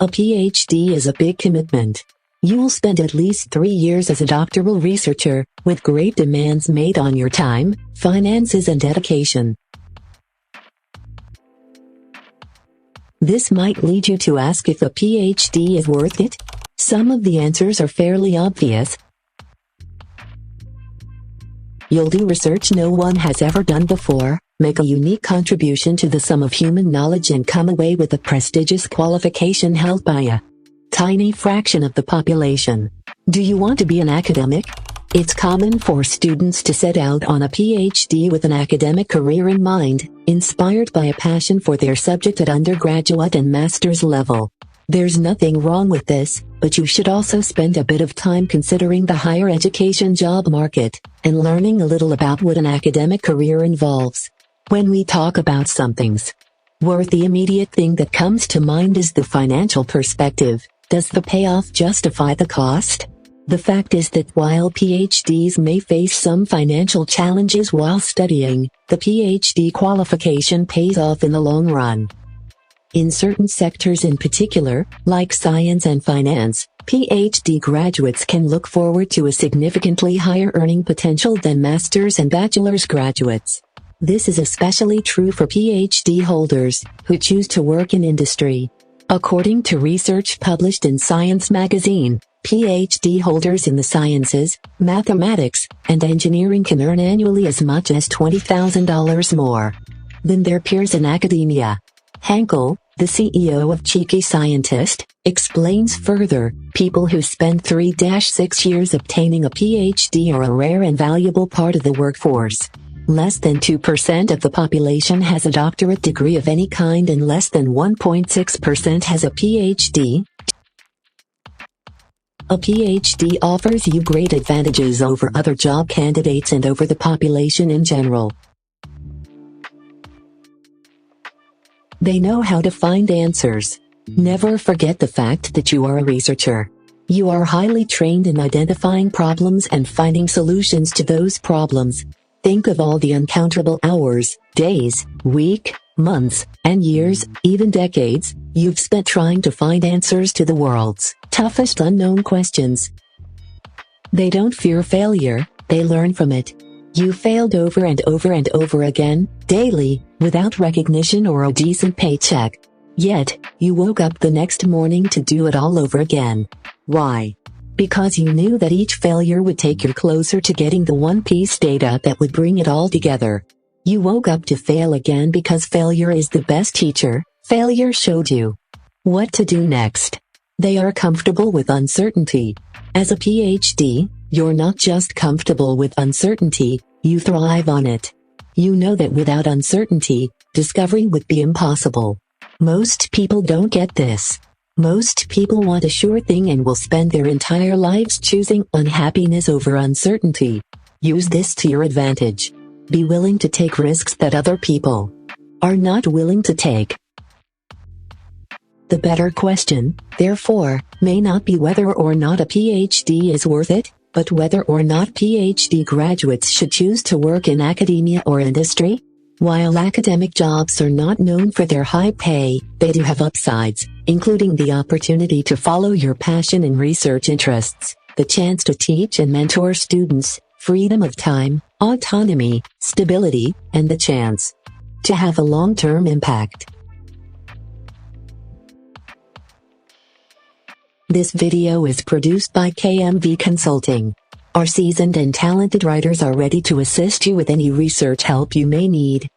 A PhD is a big commitment. You'll spend at least 3 years as a doctoral researcher, with great demands made on your time, finances and dedication. This might lead you to ask if a PhD is worth it. Some of the answers are fairly obvious. You'll do research no one has ever done before, make a unique contribution to the sum of human knowledge and come away with a prestigious qualification held by a tiny fraction of the population. Do you want to be an academic? It's common for students to set out on a PhD with an academic career in mind, inspired by a passion for their subject at undergraduate and master's level. There's nothing wrong with this, but you should also spend a bit of time considering the higher education job market, and learning a little about what an academic career involves. When we talk about something's worth, the immediate thing that comes to mind is the financial perspective. Does the payoff justify the cost? The fact is that while PhDs may face some financial challenges while studying, the PhD qualification pays off in the long run. In certain sectors in particular, like science and finance, PhD graduates can look forward to a significantly higher earning potential than master's and bachelor's graduates. This is especially true for PhD holders, who choose to work in industry. According to research published in Science magazine, PhD holders in the sciences, mathematics, and engineering can earn annually as much as $20,000 more than their peers in academia. Henkel, the CEO of Cheeky Scientist, explains further, people who spend 3-6 years obtaining a PhD are a rare and valuable part of the workforce. Less than 2% of the population has a doctorate degree of any kind and less than 1.6% has a PhD. A PhD offers you great advantages over other job candidates and over the population in general. They know how to find answers. Never forget the fact that you are a researcher. You are highly trained in identifying problems and finding solutions to those problems. Think of all the uncountable hours, days, weeks, months, and years, even decades, you've spent trying to find answers to the world's toughest unknown questions. They don't fear failure, they learn from it. You failed over and over and over again, daily, without recognition or a decent paycheck. Yet, you woke up the next morning to do it all over again. Why? Because you knew that each failure would take you closer to getting the one-piece data that would bring it all together. You woke up to fail again because failure is the best teacher. Failure showed you what to do next. They are comfortable with uncertainty. As a PhD, you're not just comfortable with uncertainty, you thrive on it. You know that without uncertainty, discovery would be impossible. Most people don't get this. Most people want a sure thing and will spend their entire lives choosing unhappiness over uncertainty. Use this to your advantage. Be willing to take risks that other people are not willing to take. The better question, therefore, may not be whether or not a PhD is worth it, but whether or not PhD graduates should choose to work in academia or industry. While academic jobs are not known for their high pay, they do have upsides, including the opportunity to follow your passion and research interests, the chance to teach and mentor students, freedom of time, autonomy, stability, and the chance to have a long-term impact. This video is produced by KMV Consulting. Our seasoned and talented writers are ready to assist you with any research help you may need.